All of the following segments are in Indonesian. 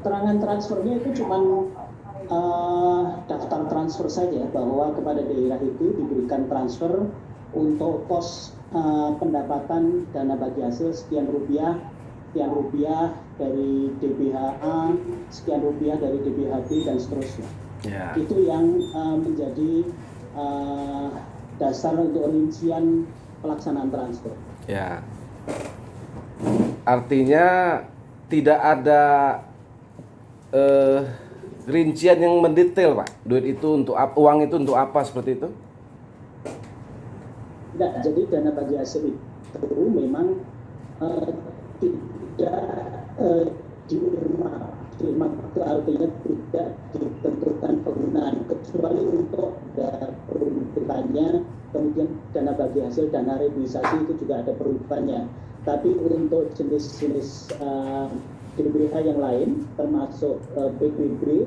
Keterangan transfernya itu cuma daftar transfer saja, bahwa kepada daerah itu diberikan transfer untuk pos pendapatan dana bagi hasil sekian rupiah dari DBHA, sekian rupiah dari DBHB, dan seterusnya. Ya. Itu yang menjadi dasar untuk rincian pelaksanaan transfer. Ya. Artinya tidak ada rincian yang mendetail, Pak. Duit itu untuk apa, uang itu untuk apa, seperti itu? Tidak, jadi dana bagi hasil itu memang tidak diirmak itu artinya tidak ditentukan penggunaan, kecuali untuk peruntukannya. Kemudian dana bagi hasil, dana realisasi itu juga ada peruntukannya. Tapi untuk jenis-jenis DBH yang lain, termasuk PBB,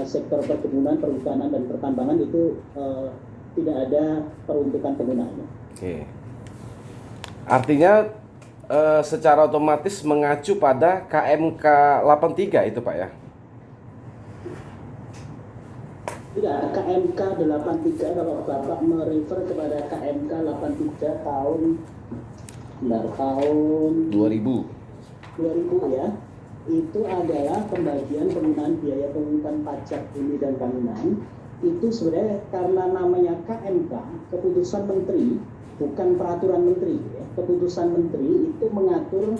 sektor perkebunan, perhutanan, dan pertambangan, itu tidak ada peruntukan penggunaannya. Oke. Artinya secara otomatis mengacu pada KMK 83 itu, Pak, ya? Tidak, KMK 83, kalau Bapak merefer kepada KMK 83 tahun 2000 ya, itu adalah pembagian penggunaan biaya pemungutan pajak bumi dan bangunan. Itu sebenarnya karena namanya KMK, keputusan menteri, bukan peraturan menteri ya. Keputusan menteri itu mengatur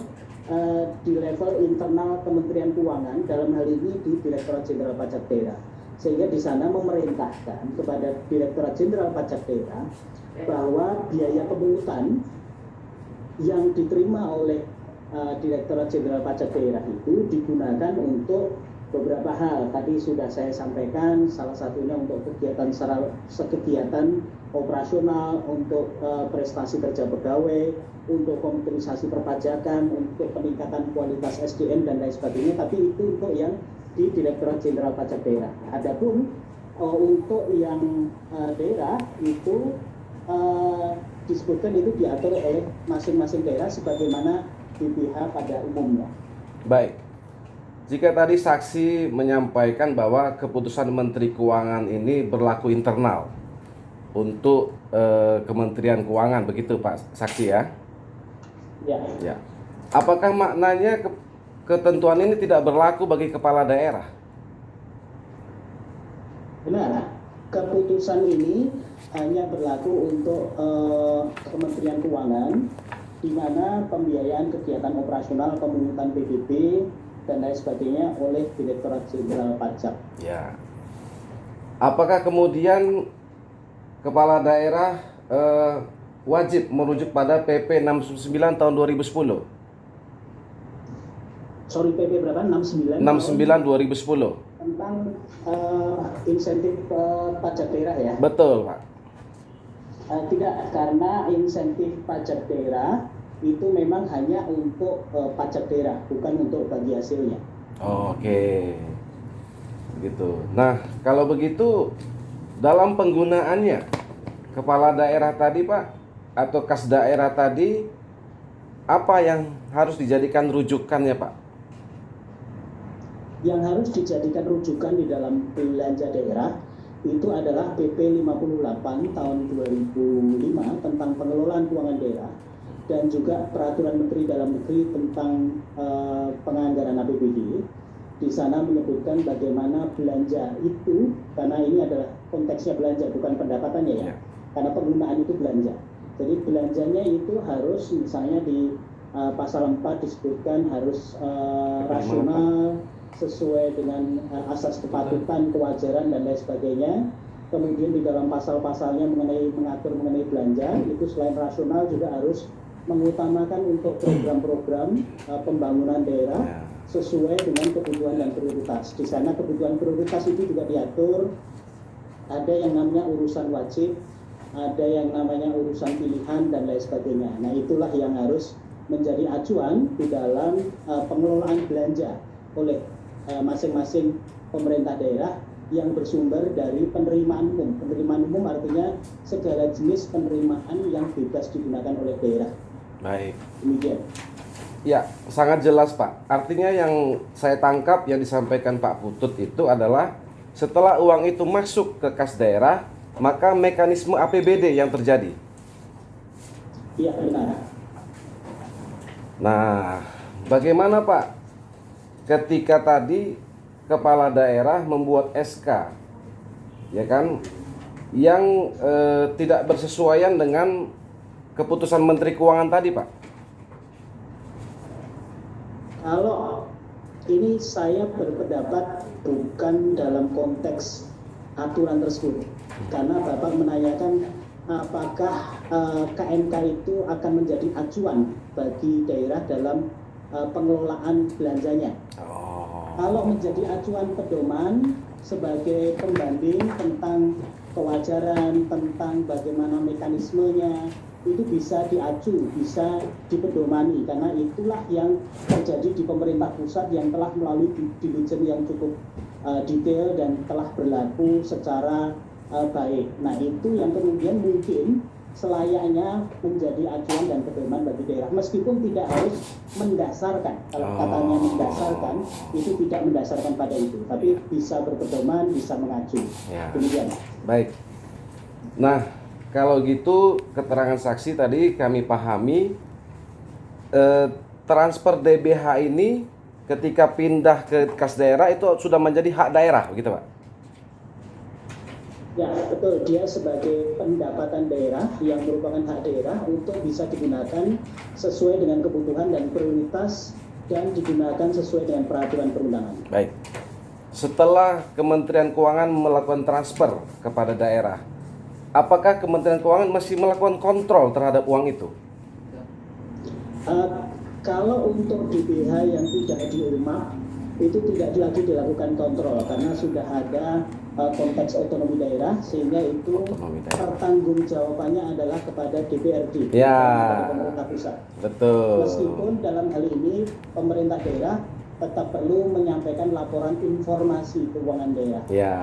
di level internal Kementerian Keuangan, dalam hal ini di Direktorat Jenderal Pajak Daerah, sehingga di sana memerintahkan kepada Direktorat Jenderal Pajak Daerah bahwa biaya pemungutan yang diterima oleh Direktorat Jenderal Pajak Daerah itu digunakan untuk beberapa hal. Tadi sudah saya sampaikan, salah satunya untuk kegiatan operasional, untuk prestasi kerja pegawai, untuk komputerisasi perpajakan, untuk peningkatan kualitas SDM, dan lain sebagainya. Tapi itu untuk yang di Direktorat Jenderal Pajak Daerah. Adapun untuk yang daerah itu disebutkan itu diatur oleh masing-masing daerah sebagaimana DBH pada umumnya. Baik. Jika tadi saksi menyampaikan bahwa keputusan Menteri Keuangan ini berlaku internal untuk Kementerian Keuangan, begitu Pak saksi ya? Ya. Apakah maknanya ketentuan ini tidak berlaku bagi kepala daerah? Benar. Keputusan ini hanya berlaku untuk Kementerian Keuangan, di mana pembiayaan kegiatan operasional, pemungutan PBB, dan lain sebagainya oleh Direktorat Jenderal Pajak. Ya. Apakah kemudian kepala daerah wajib merujuk pada PP 69 tahun 2010? Sorry, PP berapa? 69 2010. Tentang insentif pajak daerah ya? Betul, Pak. Tidak, karena insentif pajak daerah itu memang hanya untuk pajak daerah, bukan untuk bagi hasilnya. Oke. Begitu. Nah, kalau begitu dalam penggunaannya kepala daerah tadi, Pak, atau kas daerah tadi, apa yang harus dijadikan rujukannya, Pak? Yang harus dijadikan rujukan di dalam belanja daerah itu adalah PP 58 tahun 2005 tentang pengelolaan keuangan daerah, dan juga Peraturan Menteri Dalam Negeri tentang penganggaran APBD. Di sana menyebutkan bagaimana belanja itu, karena ini adalah konteksnya belanja, bukan pendapatannya ya, karena penggunaan itu belanja. Jadi belanjanya itu harus, misalnya di pasal 4 disebutkan harus rasional, sesuai dengan asas kepatutan, kewajaran, dan lain sebagainya. Kemudian di dalam pasal-pasalnya mengatur mengenai belanja, itu selain rasional juga harus mengutamakan untuk program-program pembangunan daerah sesuai dengan kebutuhan dan prioritas. Di sana kebutuhan prioritas itu juga diatur, ada yang namanya urusan wajib, ada yang namanya urusan pilihan, dan lain sebagainya. Nah, itulah yang harus menjadi acuan di dalam pengelolaan belanja oleh masing-masing pemerintah daerah yang bersumber dari penerimaan umum. Penerimaan umum artinya segala jenis penerimaan yang bebas digunakan oleh daerah. Baik. Demikian. Ya, sangat jelas Pak. Artinya yang saya tangkap yang disampaikan Pak Putut itu adalah setelah uang itu masuk ke kas daerah, maka mekanisme APBD yang terjadi. Iya, benar. Nah, bagaimana Pak ketika tadi kepala daerah membuat SK, ya kan, yang tidak bersesuaian dengan keputusan Menteri Keuangan tadi Pak? Kalau ini saya berpendapat bukan dalam konteks aturan tersebut, karena Bapak menanyakan apakah KMK itu akan menjadi acuan bagi daerah dalam pengelolaan belanjanya. Kalau menjadi acuan pedoman sebagai pembanding tentang kewajaran, tentang bagaimana mekanismenya, itu bisa diacu, bisa dipedomani, karena itulah yang terjadi di pemerintah pusat yang telah melalui diligence yang cukup detail dan telah berlaku secara baik. Nah, itu yang kemudian mungkin selayaknya menjadi acuan dan pedoman bagi daerah, meskipun tidak harus mendasarkan. Kalau katanya mendasarkan, itu tidak mendasarkan pada itu, tapi bisa berpedoman, bisa mengacu. Demikian. Baik. Nah, kalau gitu keterangan saksi tadi kami pahami transfer DBH ini ketika pindah ke kas daerah itu sudah menjadi hak daerah, begitu Pak? Ya, betul. Dia sebagai pendapatan daerah yang merupakan hak daerah untuk bisa digunakan sesuai dengan kebutuhan dan prioritas dan digunakan sesuai dengan peraturan perundangan. Baik. Setelah Kementerian Keuangan melakukan transfer kepada daerah, apakah Kementerian Keuangan masih melakukan kontrol terhadap uang itu? Kalau untuk DBH yang tidak diurmap, itu tidak lagi dilakukan kontrol karena sudah ada konteks otonomi daerah, sehingga itu pertanggungjawabannya adalah kepada DPRD, kepada pemerintah pusat. Betul. Meskipun dalam hal ini pemerintah daerah tetap perlu menyampaikan laporan informasi keuangan daerah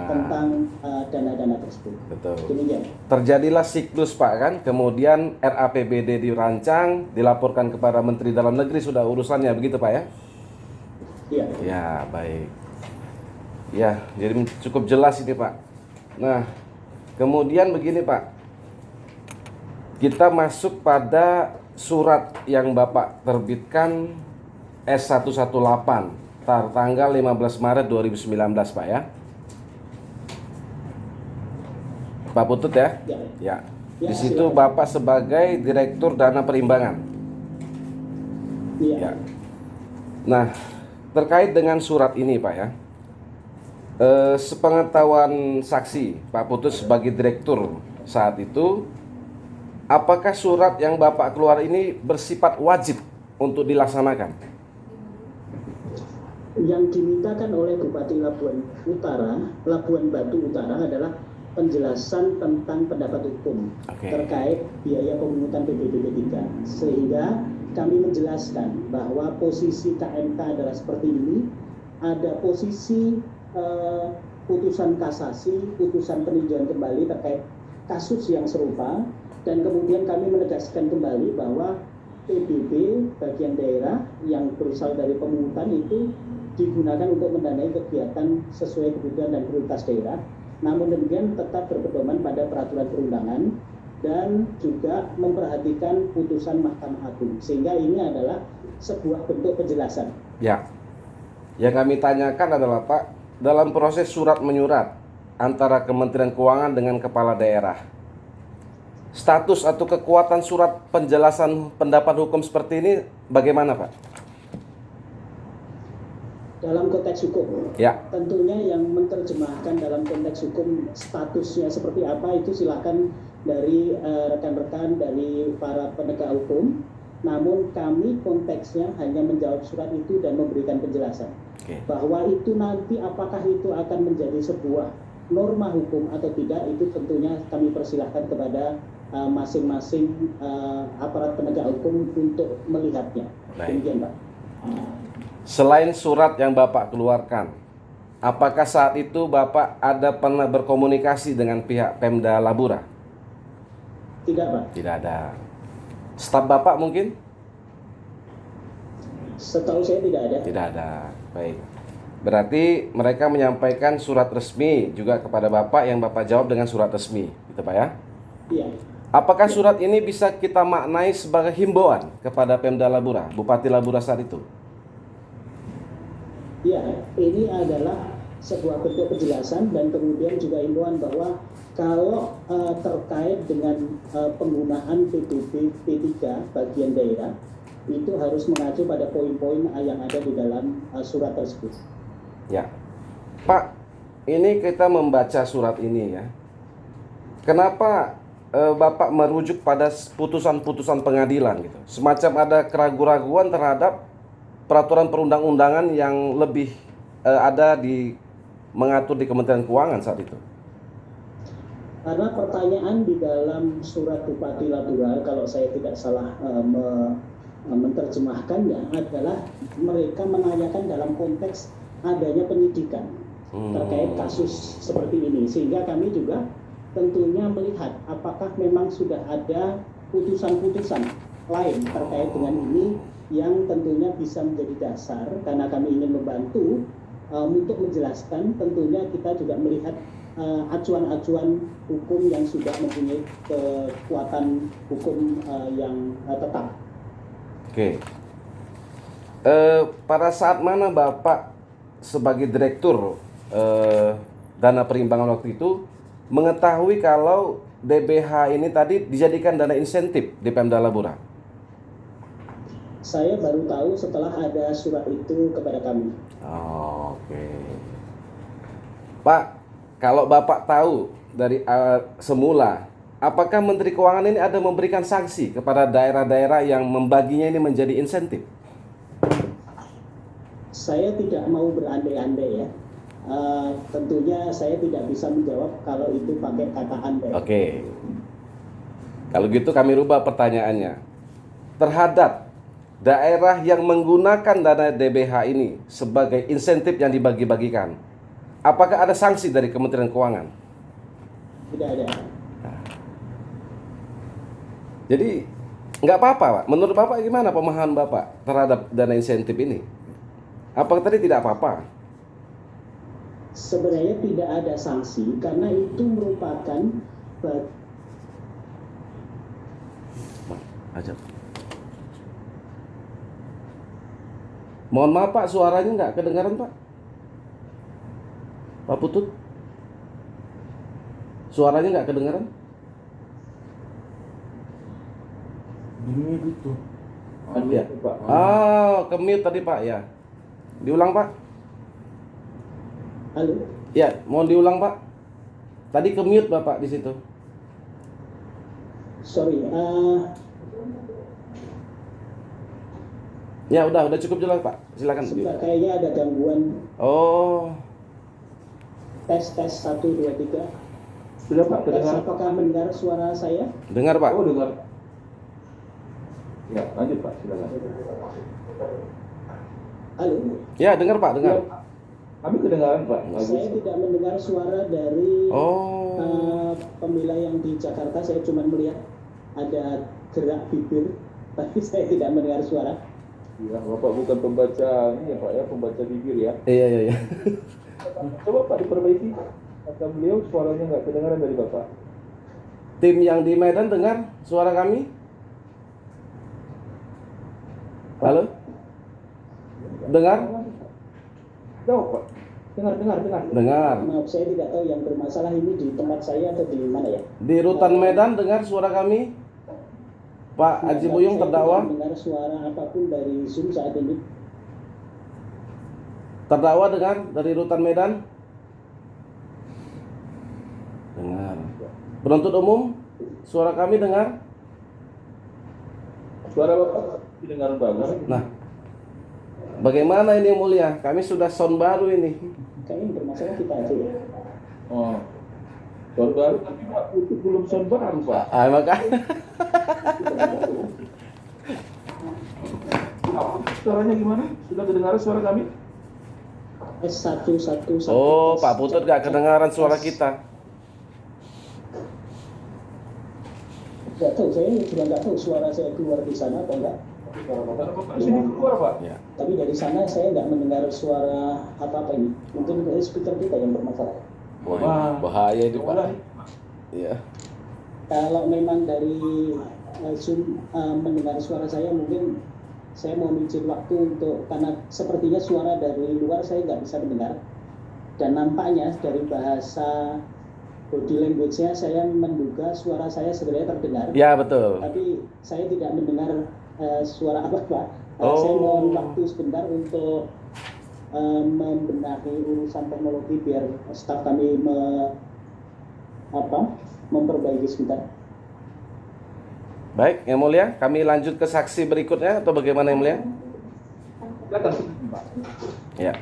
tentang dana-dana tersebut. Betul. Demikian. Terjadilah siklus Pak kan, kemudian RAPBD dirancang, dilaporkan kepada Menteri Dalam Negeri, sudah urusannya begitu Pak ya? Iya. Ya, baik. Ya, jadi cukup jelas ini Pak. Nah, kemudian begini Pak, kita masuk pada surat yang Bapak terbitkan S118 tanggal 15 Maret 2019 Pak ya. Pak Putut ya? Ya. Di situ Bapak sebagai Direktur Dana Perimbangan. Iya. Ya. Nah, terkait dengan surat ini Pak ya, sepengetahuan saksi Pak Putut sebagai direktur saat itu, apakah surat yang Bapak keluar ini bersifat wajib untuk dilaksanakan? Yang dimintakan oleh Bupati Labuan Batu Utara adalah penjelasan tentang pendapat hukum terkait biaya pemungutan PBB 3, sehingga kami menjelaskan bahwa posisi KMK adalah seperti ini, ada posisi putusan kasasi, putusan peninjauan kembali terkait kasus yang serupa, dan kemudian kami menegaskan kembali bahwa PBB bagian daerah yang berasal dari pemungutan itu digunakan untuk mendanai kegiatan sesuai kebutuhan dan prioritas daerah, namun demikian tetap berpedoman pada peraturan perundangan dan juga memperhatikan putusan Mahkamah Agung, sehingga ini adalah sebuah bentuk penjelasan. Ya, yang kami tanyakan adalah Pak, dalam proses surat menyurat antara Kementerian Keuangan dengan kepala daerah, status atau kekuatan surat penjelasan pendapat hukum seperti ini bagaimana Pak? Dalam konteks hukum, tentunya yang menerjemahkan dalam konteks hukum statusnya seperti apa itu silakan dari rekan-rekan dari para penegak hukum. Namun kami konteksnya hanya menjawab surat itu dan memberikan penjelasan bahwa itu nanti apakah itu akan menjadi sebuah norma hukum atau tidak, itu tentunya kami persilahkan kepada masing-masing aparat penegak hukum untuk melihatnya. Demikian Pak. Selain surat yang Bapak keluarkan, apakah saat itu Bapak ada pernah berkomunikasi dengan pihak Pemda Labura? Tidak Pak. Tidak ada. Staf Bapak mungkin? Setahu saya tidak ada. Tidak ada. Baik. Berarti mereka menyampaikan surat resmi juga kepada Bapak yang Bapak jawab dengan surat resmi, gitu Pak ya? Iya. Apakah surat ini bisa kita maknai sebagai himbauan kepada Pemda Labura, Bupati Labura saat itu? Iya, ini adalah sebuah bentuk penjelasan dan kemudian juga himbauan bahwa kalau terkait dengan penggunaan PBB P3 bagian daerah itu harus mengacu pada poin-poin yang ada di dalam surat tersebut. Ya, Pak, ini kita membaca surat ini ya. Kenapa Bapak merujuk pada putusan-putusan pengadilan gitu? Semacam ada keraguan-keraguan terhadap peraturan perundang-undangan yang lebih ada di mengatur di Kementerian Keuangan saat itu. Karena pertanyaan di dalam surat Bupati Labura, kalau saya tidak salah menerjemahkannya, adalah mereka menanyakan dalam konteks adanya penyidikan terkait kasus seperti ini, sehingga kami juga tentunya melihat apakah memang sudah ada putusan-putusan lain terkait dengan ini yang tentunya bisa menjadi dasar, karena kami ingin membantu untuk menjelaskan. Tentunya kita juga melihat acuan-acuan hukum yang sudah mempunyai kekuatan hukum yang tetap. Oke. Pada saat mana Bapak sebagai direktur dana perimbangan waktu itu mengetahui kalau DBH ini tadi dijadikan dana insentif di Pemda Labura? Saya baru tahu setelah ada surat itu kepada kami. Oke. Pak, kalau Bapak tahu dari semula, apakah Menteri Keuangan ini ada memberikan sanksi kepada daerah-daerah yang membaginya ini menjadi insentif? Saya tidak mau berandai-andai ya. Tentunya saya tidak bisa menjawab kalau itu pakai kata andai. Oke. Kalau gitu kami rubah pertanyaannya. Terhadap daerah yang menggunakan dana DBH ini sebagai insentif yang dibagi-bagikan, apakah ada sanksi dari Kementerian Keuangan? Tidak ada. Jadi nggak apa-apa, Pak. Menurut Bapak gimana pemahaman Bapak terhadap dana insentif ini? Apakah tadi tidak apa-apa? Sebenarnya tidak ada sanksi karena itu merupakan Aja. Mohon maaf Pak, suaranya nggak kedengaran Pak. Pak Putut, suaranya nggak kedengaran. Ini gitu. Ya. Ke-mute tadi Pak ya. Diulang Pak. halo. Ya, mohon diulang Pak. Tadi ke-mute Bapak di situ. Sorry. Ya udah cukup jelas Pak. Silakan. Sebentar, kayaknya ada gangguan. Oh. Tes 1 2 3. Sudah Pak, kedengaran? Apakah mendengar suara saya? Dengar Pak. Oh, dengar. Ya, lanjut Pak, silakan. Halo. Ya, dengar Pak, dengar. Ya, kami kedengaran Pak. Saya tidak mendengar suara dari pemilah yang di Jakarta. Saya cuma melihat ada gerak bibir, tapi saya tidak mendengar suara. Ya, Bapak bukan pembaca ini ya Pak ya, pembaca bibir ya. Iya. Coba Pak diperbaiki. Kata beliau suaranya nggak kedengaran dari Bapak. Tim yang di Medan dengar suara kami? Halo? Dengar? Tahu Pak. Dengar. Dengar. Maaf, saya tidak tahu yang bermasalah ini di tempat saya atau di mana ya. Di Rutan Medan dengar suara kami? Pak Haji Buyung terdakwa? Saya tidak mendengar suara apapun dari Zoom saat ini. Terdakwa dengar dari Rutan Medan? Dengar. Penuntut umum, suara kami dengar? Suara Bapak kedengaran bagus. Nah, bagaimana ini yang mulia? Kami sudah sound baru ini. Kayaknya bermasalah kita aja ya. Oh. Sound baru tapi Pak itu belum sound baru Pak. Makanya. Suaranya gimana? Sudah kedengaran suara kami? S111. Oh, Pak Putut gak kedengaran suara kita. Nggak tahu, saya juga nggak tahu suara saya keluar di sana atau enggak. Di sini keluar Pak. Ya. Tapi dari sana saya nggak mendengar suara apa-apa ini. Mungkin speaker kita yang bermasalah. Wah, bahaya itu Pak. Mulai. Iya. Kalau memang dari Zoom mendengar suara saya, mungkin saya mau izin waktu untuk, karena sepertinya suara dari luar saya nggak bisa mendengar. Dan nampaknya dari bahasa body language-nya saya menduga suara saya sebenarnya terdengar. Ya, betul. Tapi saya tidak mendengar suara apa-apa. Oh. Saya mohon waktu sebentar untuk membenahi urusan teknologi biar staf kami memperbaiki sebentar. Baik, Yang Mulia, kami lanjut ke saksi berikutnya atau bagaimana Yang Mulia? Silakan Pak. Ya.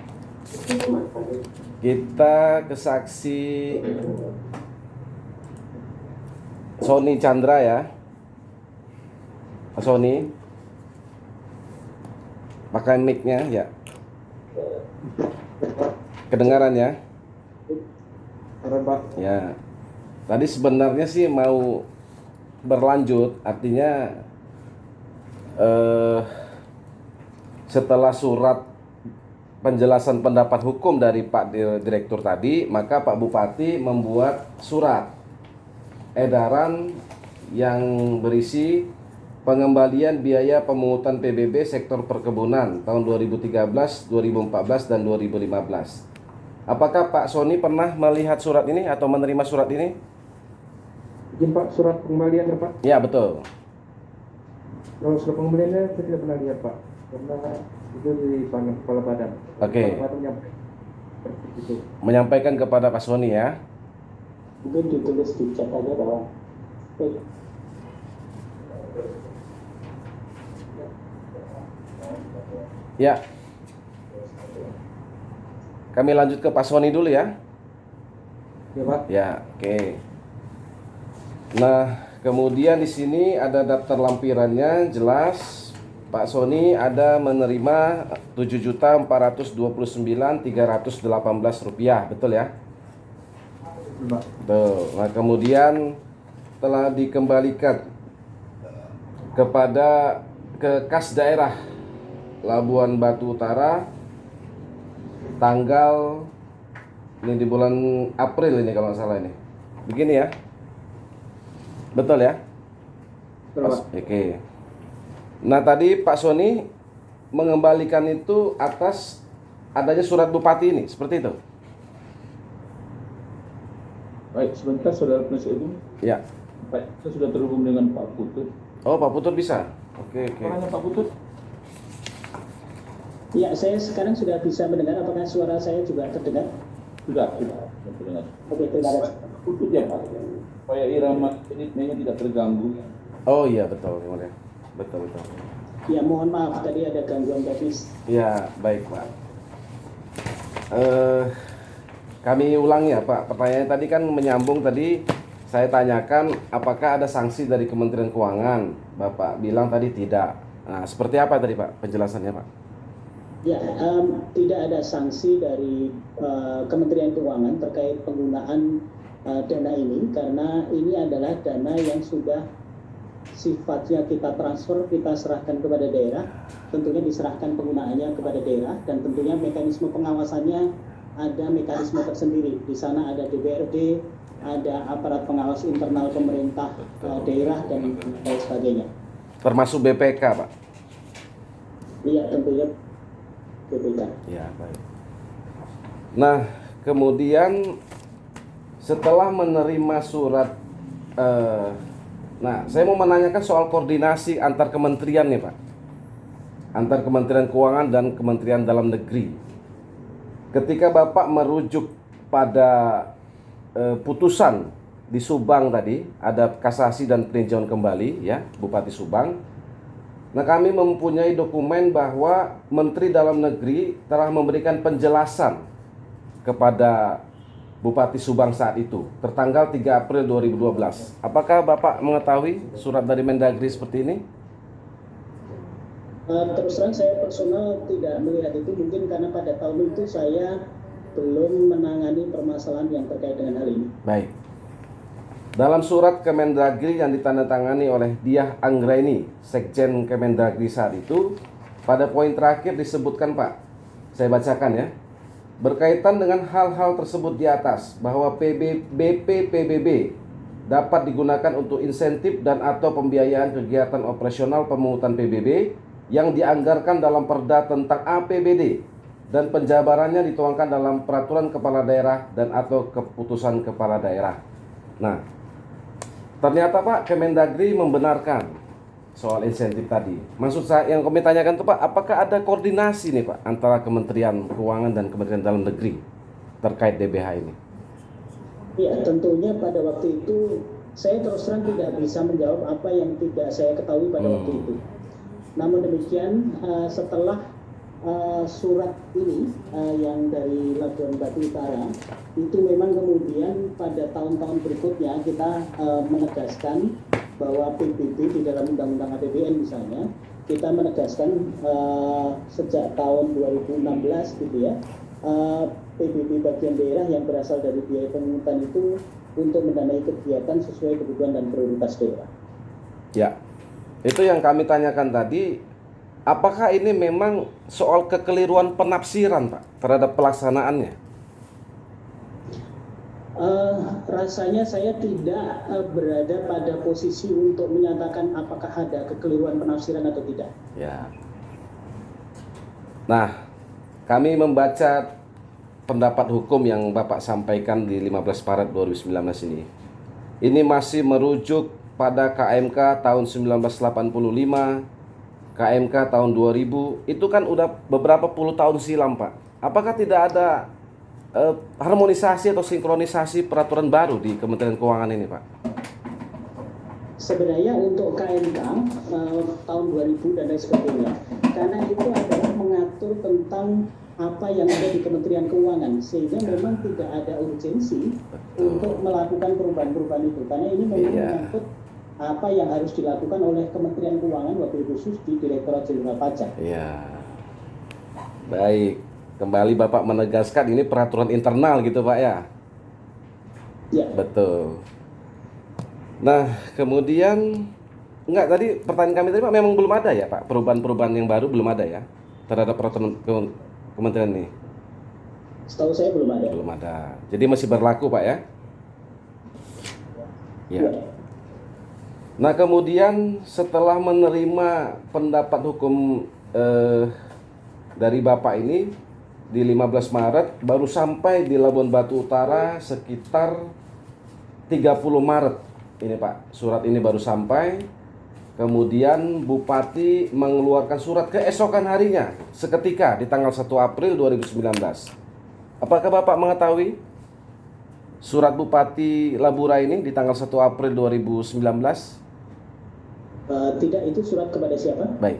Kita ke saksi Sony Chandra ya. Pak Sony. Pakai mic-nya ya. Kedengaran ya? Pak. Ya. Tadi sebenarnya sih mau berlanjut, artinya setelah surat penjelasan pendapat hukum dari Pak Direktur tadi, maka Pak Bupati membuat surat edaran yang berisi pengembalian biaya pemungutan PBB sektor perkebunan tahun 2013, 2014, dan 2015. Apakah Pak Sony pernah melihat surat ini atau menerima surat ini? Izin Pak, surat pengembalian ya Pak. Ya, betul. Kalau surat pengembaliannya saya tidak pernah lihat Pak, karena itu di kepala badan. Oke. Kepala badan menyampaikan seperti itu. Menyampaikan kepada Pak Sony ya. Mungkin ditulis di chat aja bahwa Ya. Kami lanjut ke Pak Sony dulu ya. Ya Pak. Ya, oke. Nah, kemudian di sini ada daftar lampirannya jelas. Pak Sony ada menerima Rp7.429.318, betul ya? Pak. Betul. Nah, kemudian telah dikembalikan kepada kas daerah Labuan Batu Utara tanggal ini di bulan April ini kalau nggak salah ini. Begini ya. Betul ya? Betul, Pak. Oke. Nah, tadi Pak Sony mengembalikan itu atas adanya surat bupati ini, seperti itu. Baik, sebentar Saudara Penasihat Hukum. Ya. Baik, saya sudah terhubung dengan Pak Putut. Oh, Pak Putut bisa. Oke. Hanya Pak Putut. ya, saya sekarang sudah bisa mendengar. Apakah suara saya juga terdengar? Sudah terdengar. Oke, terima kasih. Pak Putut ya Pak, supaya irama ritmenya tidak terganggu. Oh iya, betul. Gimana? Betul. Ya, mohon maaf tadi ada gangguan teknis. Ya, baik Pak. Kami ulangi ya Pak. Pertanyaannya tadi kan menyambung tadi. Saya tanyakan apakah ada sanksi dari Kementerian Keuangan. Bapak bilang tadi tidak. Nah, seperti apa tadi Pak penjelasannya Pak? Ya, tidak ada sanksi dari Kementerian Keuangan terkait penggunaan dana ini, karena ini adalah dana yang sudah sifatnya kita transfer, kita serahkan kepada daerah. Tentunya diserahkan penggunaannya kepada daerah, dan tentunya mekanisme pengawasannya ada mekanisme tersendiri. Di sana ada DPRD, ada aparat pengawas internal pemerintah daerah, dan lain sebagainya. Termasuk BPK Pak? Iya, tentunya BPK. Ya, baik. Nah, kemudian setelah menerima surat, nah, saya mau menanyakan soal koordinasi antar kementerian nih Pak, antar Kementerian Keuangan dan Kementerian Dalam Negeri. Ketika Bapak merujuk pada putusan di Subang tadi, ada kasasi dan peninjauan kembali ya, Bupati Subang. Nah, kami mempunyai dokumen bahwa Menteri Dalam Negeri telah memberikan penjelasan kepada Bupati Subang saat itu, tertanggal 3 April 2012. Apakah Bapak mengetahui surat dari Mendagri seperti ini? Terus terang saya personal tidak melihat itu, mungkin karena pada tahun itu saya belum menangani permasalahan yang terkait dengan hal ini. Baik. Dalam surat Kemendagri yang ditandatangani oleh Diah Anggraini, Sekjen Kemendagri saat itu, pada poin terakhir disebutkan, Pak, saya bacakan ya. Berkaitan dengan hal-hal tersebut di atas, bahwa BPPBB dapat digunakan untuk insentif dan atau pembiayaan kegiatan operasional pemungutan PBB yang dianggarkan dalam Perda tentang APBD dan penjabarannya dituangkan dalam peraturan kepala daerah dan atau keputusan kepala daerah. Nah, ternyata Pak Kemendagri membenarkan soal insentif tadi. Maksud saya yang kami tanyakan itu Pak, apakah ada koordinasi nih Pak antara Kementerian Keuangan dan Kementerian Dalam Negeri terkait DBH ini? Ya, tentunya pada waktu itu saya terus terang tidak bisa menjawab apa yang tidak saya ketahui pada waktu itu. Namun demikian setelah surat ini yang dari Labuan Batu Utara itu memang kemudian pada tahun-tahun berikutnya kita menegaskan bahwa PBB di dalam Undang-Undang APBN misalnya kita menegaskan sejak tahun 2016 gitu ya, PBB bagian daerah yang berasal dari biaya pemungutan itu untuk mendanai kegiatan sesuai kebutuhan dan prioritas daerah. Ya, itu yang kami tanyakan tadi. Apakah ini memang soal kekeliruan penafsiran Pak terhadap pelaksanaannya? Rasanya saya tidak berada pada posisi untuk menyatakan apakah ada kekeliruan penafsiran atau tidak. Ya. Nah, kami membaca pendapat hukum yang Bapak sampaikan di 15 Maret 2019 ini. Ini masih merujuk pada KMK tahun 1985, KMK tahun 2000, itu kan udah beberapa puluh tahun silam Pak. Apakah tidak ada harmonisasi atau sinkronisasi peraturan baru di Kementerian Keuangan ini Pak? Sebenarnya untuk KMK tahun 2000 dan lain sebagainya, karena itu adalah mengatur tentang apa yang ada di Kementerian Keuangan, sehingga memang tidak ada urgensi untuk melakukan perubahan-perubahan itu, karena ini memang menyangkut apa yang harus dilakukan oleh Kementerian Keuangan wabil khusus di Direktorat Jenderal Pajak. Iya. Baik, kembali Bapak menegaskan ini peraturan internal gitu Pak ya? Ya. Betul. Nah, kemudian tadi pertanyaan kami tadi Pak, memang belum ada ya Pak, perubahan-perubahan yang baru belum ada ya terhadap peraturan kementerian ini? Setahu saya belum ada. Belum ada. Jadi masih berlaku Pak ya? Ya. Nah, kemudian setelah menerima pendapat hukum dari Bapak ini di 15 Maret baru sampai di Labuan Batu Utara sekitar 30 Maret ini Pak. Surat ini baru sampai. Kemudian Bupati mengeluarkan surat keesokan harinya seketika di tanggal 1 April 2019. Apakah Bapak mengetahui surat Bupati Labura ini di tanggal 1 April 2019? Tidak, itu surat kepada siapa? Baik.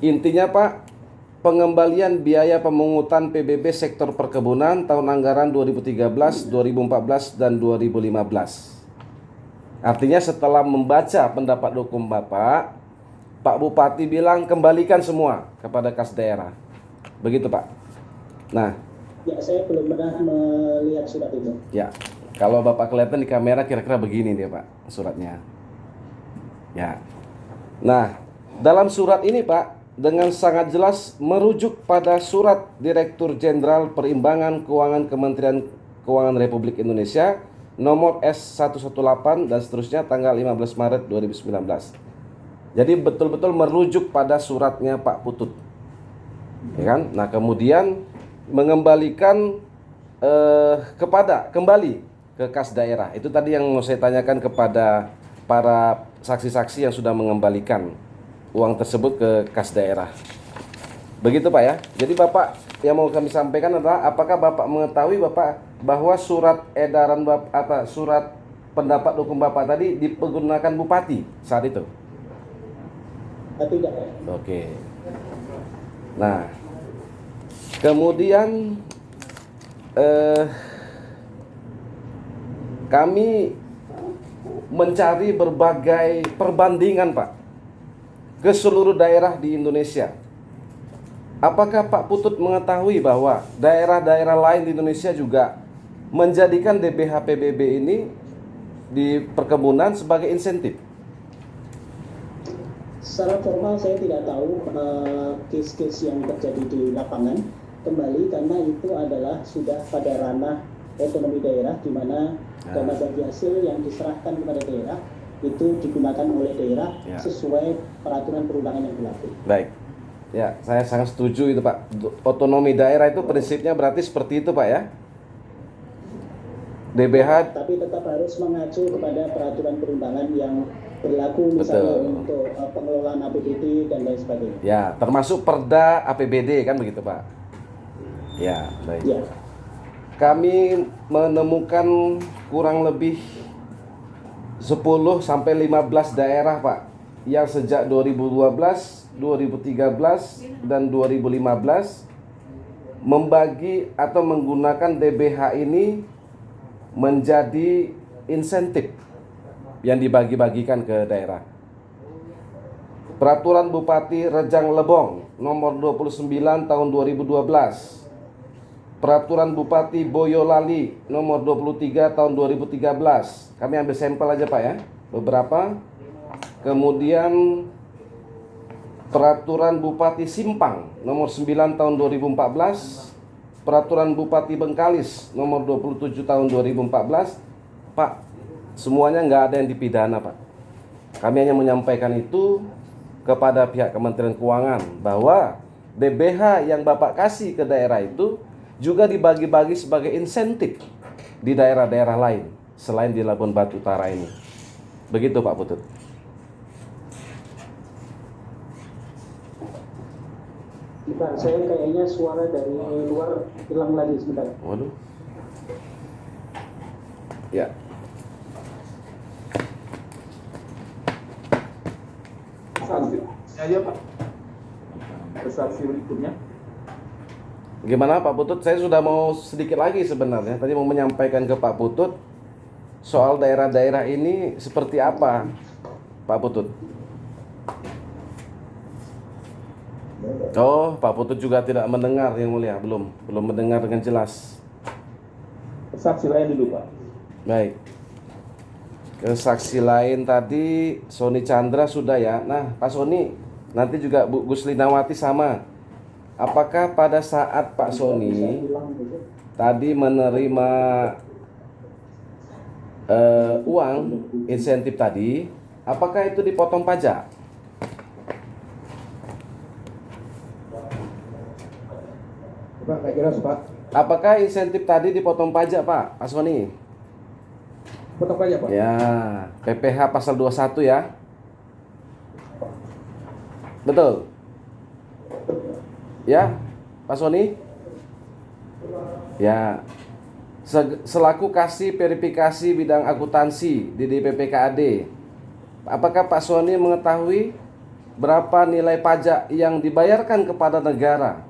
Intinya Pak, pengembalian biaya pemungutan PBB sektor perkebunan tahun anggaran 2013, 2014, dan 2015. Artinya setelah membaca pendapat hukum Bapak, Pak Bupati bilang kembalikan semua kepada kas daerah. Begitu Pak. Nah, ya saya belum pernah melihat surat itu. Ya, kalau Bapak kelihatan di kamera kira-kira begini nih Pak suratnya. Ya. Nah, dalam surat ini Pak dengan sangat jelas merujuk pada surat Direktur Jenderal Perimbangan Keuangan Kementerian Keuangan Republik Indonesia nomor S118 dan seterusnya tanggal 15 Maret 2019. Jadi betul-betul merujuk pada suratnya Pak Putut. Ya kan? Nah, kemudian mengembalikan kembali ke kas daerah. Itu tadi yang mau saya tanyakan kepada para saksi-saksi yang sudah mengembalikan uang tersebut ke kas daerah. Begitu Pak ya. Jadi Bapak yang mau kami sampaikan adalah apakah Bapak mengetahui Bapak bahwa surat edaran Bapak surat pendapat hukum Bapak tadi dipergunakan Bupati saat itu? Tidak. Oke. Nah, kemudian kami mencari berbagai perbandingan Pak ke seluruh daerah di Indonesia. Apakah Pak Putut mengetahui bahwa daerah-daerah lain di Indonesia juga menjadikan DBH PBB ini di perkebunan sebagai insentif? Secara formal saya tidak tahu case-case yang terjadi di lapangan kembali, karena itu adalah sudah pada ranah otonomi daerah, di mana dana bagi hasil yang diserahkan kepada daerah itu digunakan oleh daerah sesuai peraturan perundangan yang berlaku. Baik. Ya, saya sangat setuju itu Pak. Otonomi daerah itu prinsipnya berarti seperti itu Pak ya. DBH tapi tetap harus mengacu kepada peraturan perundangan yang berlaku, misalnya untuk pengelolaan APBD dan lain sebagainya. Ya, termasuk Perda APBD kan begitu Pak. Ya, baik. Ya. Kami menemukan kurang lebih 10 sampai 15 daerah Pak yang sejak 2012, 2013 dan 2015 membagi atau menggunakan DBH ini menjadi insentif yang dibagi-bagikan ke daerah. Peraturan Bupati Rejang Lebong nomor 29 tahun 2012. Peraturan Bupati Boyolali nomor 23 tahun 2013. Kami ambil sampel aja Pak ya, beberapa. Kemudian Peraturan Bupati Simpang nomor 9 tahun 2014. Peraturan Bupati Bengkalis nomor 27 tahun 2014. Pak, semuanya nggak ada yang dipidana Pak. Kami hanya menyampaikan itu kepada pihak Kementerian Keuangan bahwa DBH yang Bapak kasih ke daerah itu juga dibagi-bagi sebagai insentif di daerah-daerah lain selain di Labuan Batu Utara ini. Begitu Pak Putut. Pak, saya kayaknya suara dari luar hilang lagi sebentar. Waduh. Ya. Saksi aja Pak. Saksi berikutnya. Gimana Pak Putut? Saya sudah mau sedikit lagi sebenarnya. Tadi mau menyampaikan ke Pak Putut soal daerah-daerah ini seperti apa, Pak Putut. Oh, Pak Putut juga tidak mendengar yang mulia, belum mendengar dengan jelas. Saksi lain dulu Pak. Baik. Ke saksi lain tadi Sony Chandra sudah ya. Nah, Pak Sony, nanti juga Bu Guslinawati sama. Apakah pada saat Pak Sony tadi menerima uang insentif tadi, apakah itu dipotong pajak? Pak, nggak jelas Pak. Apakah insentif tadi dipotong pajak Pak Sony? Potong pajak Pak. Ya, PPh pasal 21 ya. Betul. Ya, Pak Sony? Ya. Selaku kasih verifikasi bidang akuntansi di DPPKAD, apakah Pak Sony mengetahui berapa nilai pajak yang dibayarkan kepada negara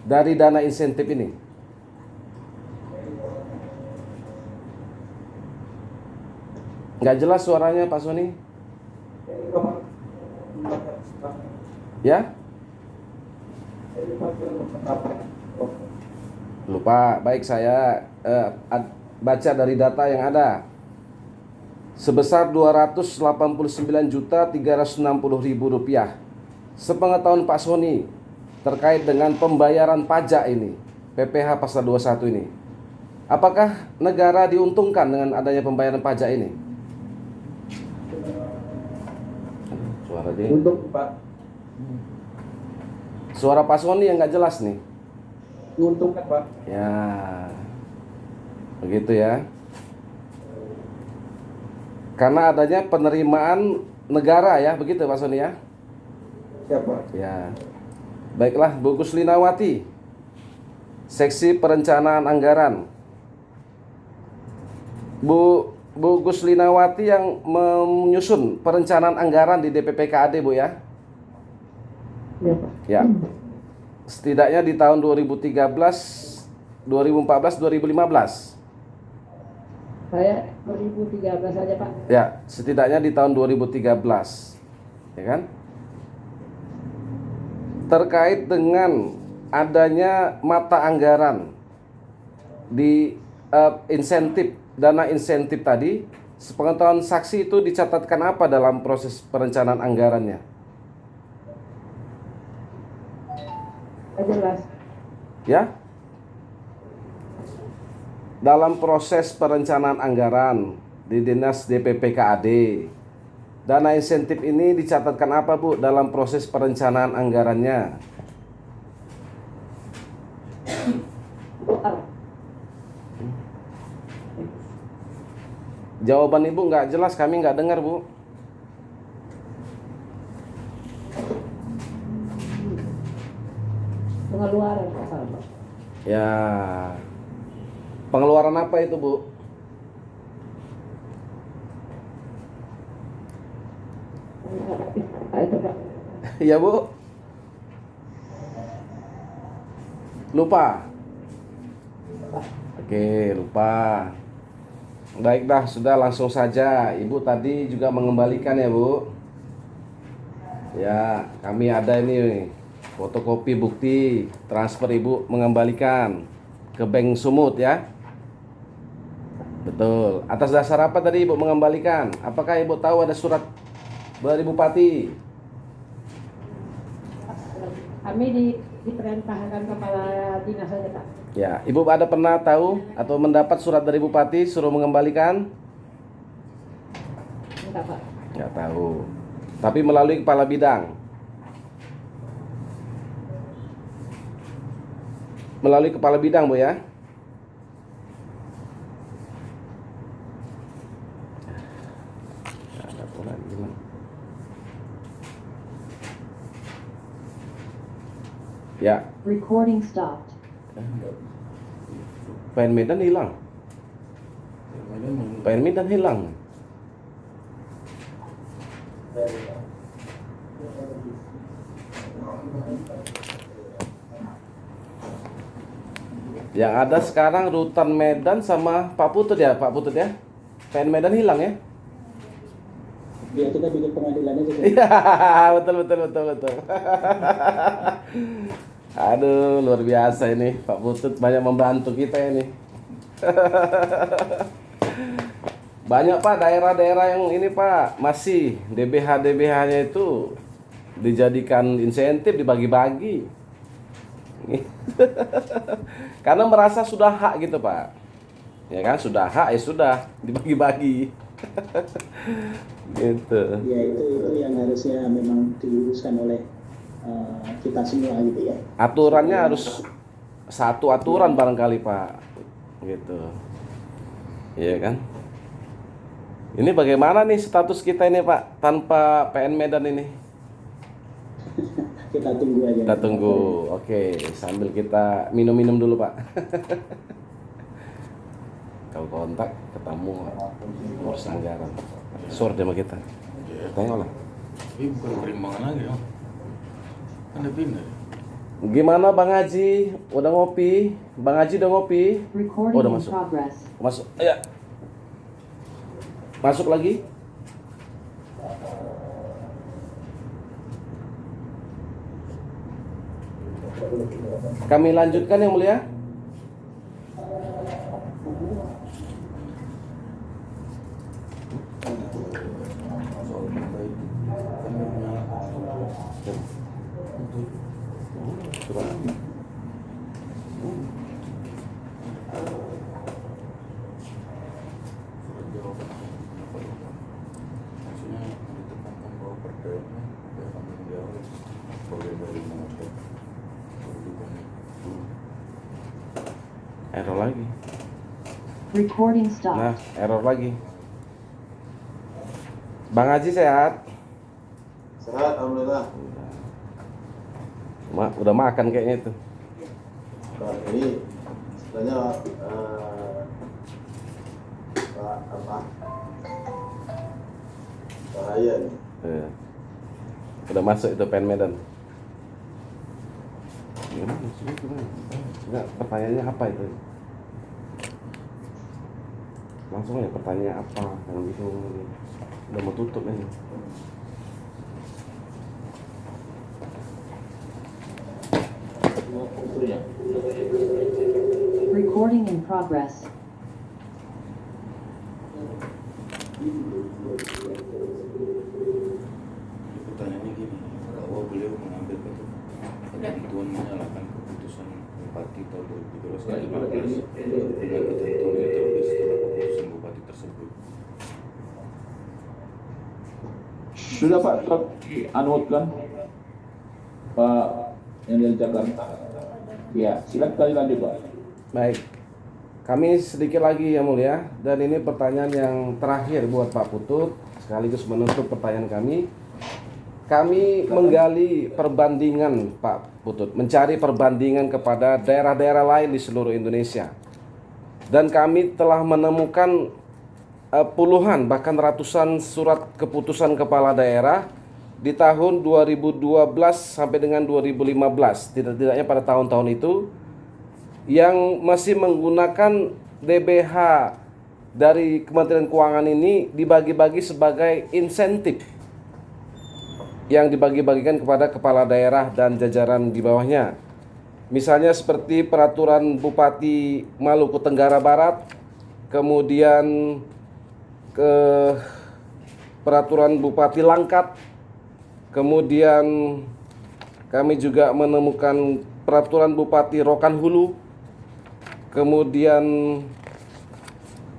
dari dana insentif ini? Nggak jelas suaranya Pak Sony? Ya? Lupa, baik saya baca dari data yang ada. Sebesar Rp289.360.000. Sepengetahuan Pak Sony terkait dengan pembayaran pajak ini, PPh pasal 21 ini. Apakah negara diuntungkan dengan adanya pembayaran pajak ini? Suara dia. Untuk Pak. Suara Pak Sony yang nggak jelas nih. Diuntungkan Pak. Ya, begitu ya. Karena adanya penerimaan negara ya, begitu Pak Sony ya. Ya Pak. Ya. Baiklah, Bu Guslinawati, Seksi Perencanaan Anggaran. Bu Guslinawati yang menyusun perencanaan anggaran di DPPKAD Bu ya. Ya Pak. Ya. Setidaknya di tahun 2013, 2014, 2015. Saya 2013 saja Pak. Ya, setidaknya di tahun 2013. Ya kan? Terkait dengan adanya mata anggaran di insentif, dana insentif tadi Sepengetahuan saksi itu dicatatkan apa dalam proses perencanaan anggarannya? Nggak jelas. Ya? Dalam proses perencanaan anggaran di Dinas DPPKAD, dana insentif ini dicatatkan apa, Bu, dalam proses perencanaan anggarannya? Jawaban Ibu nggak jelas, kami nggak dengar, Bu. Pengeluaran Pak. Ya, pengeluaran apa itu, Bu? Itu Pak. Ya, Bu. Lupa. Oke, lupa. Baik dah, sudah langsung saja. Ibu tadi juga mengembalikan ya, Bu. Ya, kami ada ini fotokopi bukti transfer Ibu mengembalikan ke Bank Sumut ya. Betul. Atas dasar apa tadi Ibu mengembalikan? Apakah Ibu tahu ada surat dari Bupati? Kami diperintahkan kepala dinas saja Pak. Ya, Ibu ada pernah tahu atau mendapat surat dari Bupati suruh mengembalikan? Enggak Pak. Nggak tahu. Tapi melalui kepala bidang. Melalui kepala bidang, Bu ya. Ada pula gimana? Ya, Recording stopped. PN Medan hilang. PN Medan hilang. Yang ada sekarang Rutan Medan sama Pak Putut ya, Pak Putut ya. PN Medan hilang ya. Ya kita bikin pengadilan aja. Iya, betul. Aduh, luar biasa ini. Pak Putut banyak membantu kita ini. Banyak Pak daerah-daerah yang ini Pak masih DBH-nya itu dijadikan insentif, dibagi-bagi. Karena merasa sudah hak gitu Pak. Ya kan, sudah hak ya sudah dibagi-bagi. Gitu. Ya itu yang harusnya memang diluruskan oleh kita semua gitu ya. Aturannya harus satu aturan barangkali Pak. Gitu. Iya kan? Ini bagaimana nih status kita ini Pak tanpa PN Medan ini? Kita tunggu aja. Kita tunggu. Oke, sambil kita minum-minum dulu Pak. Kalau kontak ketemu ngurus anggaran. Sore deh sama kita. Tengok lah. Ini bukan perimbangan lagi ya. Kan udah pindah. Gimana Bang Haji? Udah ngopi? Bang Haji udah ngopi? Recording Oh, udah in masuk. progress. Masuk. Ya. Masuk lagi. Kami lanjutkan yang mulia. Maksudnya ditekankan bahwa perdanya dia akan menjawab bagian dari mengatur kehidupan itu. Error lagi. Recording Nah, stopped. error lagi. Bang Haji sehat? Sehat, alhamdulillah. Udah makan kayaknya itu. Nah, ini sebenarnya bahaya nih. Udah masuk itu PN Medan. Enggak, pertanyaannya apa itu? Langsung aja pertanyaan apa? Jangan gitu. Udah mau tutup ini. Recording in progress. Pertanyaannya gini, bahwa beliau mengambil ketentuan menyalahkan keputusan Bupati tahun 2013 dengan ketentuan yang terbit setelah keputusan Bupati tersebut. Sudah Pak, tetap dianutkan Pak yang dari Jakarta. Ya, silakan lanjut Pak. Baik, kami sedikit lagi yang mulia, dan ini pertanyaan yang terakhir buat Pak Putut, sekaligus menutup pertanyaan kami. Kami menggali perbandingan Pak Putut, mencari perbandingan kepada daerah-daerah lain di seluruh Indonesia. Dan kami telah menemukan puluhan bahkan ratusan surat keputusan kepala daerah di tahun 2012 sampai dengan 2015, tidak-tidaknya pada tahun-tahun itu, yang masih menggunakan DBH dari Kementerian Keuangan ini dibagi-bagi sebagai insentif yang dibagi-bagikan kepada kepala daerah dan jajaran di bawahnya. Misalnya seperti peraturan Bupati Maluku Tenggara Barat, kemudian peraturan Bupati Langkat, kemudian kami juga menemukan peraturan Bupati Rokan Hulu, kemudian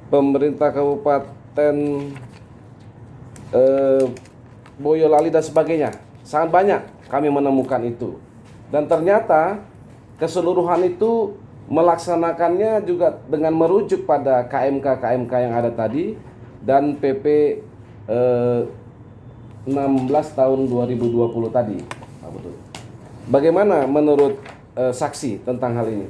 pemerintah Kabupaten Boyolali dan sebagainya. Sangat banyak kami menemukan itu. Dan ternyata keseluruhan itu melaksanakannya juga dengan merujuk pada KMK yang ada tadi dan PP 16 tahun 2020 tadi, Pak Putut. Bagaimana menurut saksi tentang hal ini?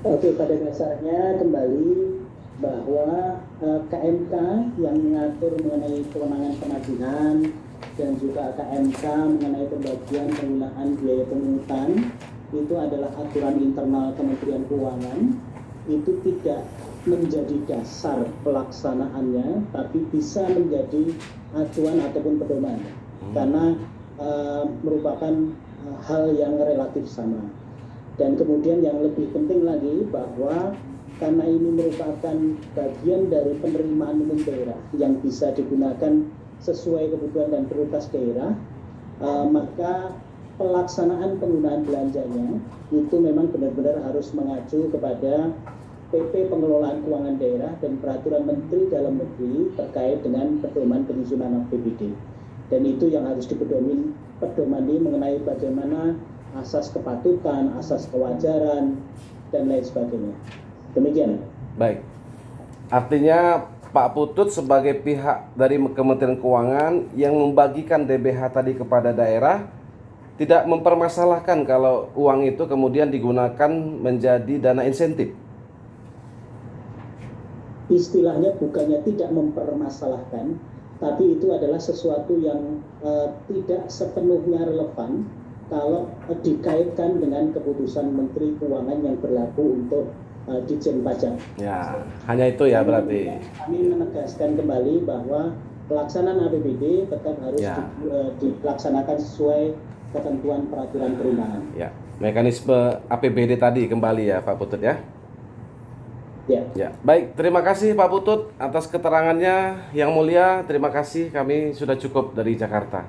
Oke, pada dasarnya kembali bahwa KMK yang mengatur mengenai kewenangan penagihan dan juga KMK mengenai pembagian penggunaan biaya pemungutan itu adalah aturan internal Kementerian Keuangan, itu tidak menjadi dasar pelaksanaannya, tapi bisa menjadi acuan ataupun pedoman karena merupakan hal yang relatif sama. Dan kemudian yang lebih penting lagi bahwa karena ini merupakan bagian dari penerimaan umum daerah yang bisa digunakan sesuai kebutuhan dan prioritas daerah, maka pelaksanaan penggunaan belanjanya itu memang benar-benar harus mengacu kepada PP Pengelolaan Keuangan Daerah dan Peraturan Menteri Dalam Negeri terkait dengan pedoman penyusunan APBD. Dan itu yang harus dipedomani mengenai bagaimana asas kepatutan, asas kewajaran, dan lain sebagainya. Demikian. Baik. Artinya Pak Putut sebagai pihak dari Kementerian Keuangan yang membagikan DBH tadi kepada daerah tidak mempermasalahkan kalau uang itu kemudian digunakan menjadi dana insentif. Istilahnya bukannya tidak mempermasalahkan, tapi itu adalah sesuatu yang tidak sepenuhnya relevan kalau dikaitkan dengan keputusan Menteri Keuangan yang berlaku untuk Ditjen Pajak. Ya, hanya itu ya berarti. Kami menegaskan kembali bahwa pelaksanaan APBD tetap harus dilaksanakan sesuai ketentuan peraturan perumahan. Ya, mekanisme APBD tadi kembali ya Pak Putut ya. Ya, baik. Terima kasih Pak Putut atas keterangannya yang mulia. Terima kasih, kami sudah cukup dari Jakarta.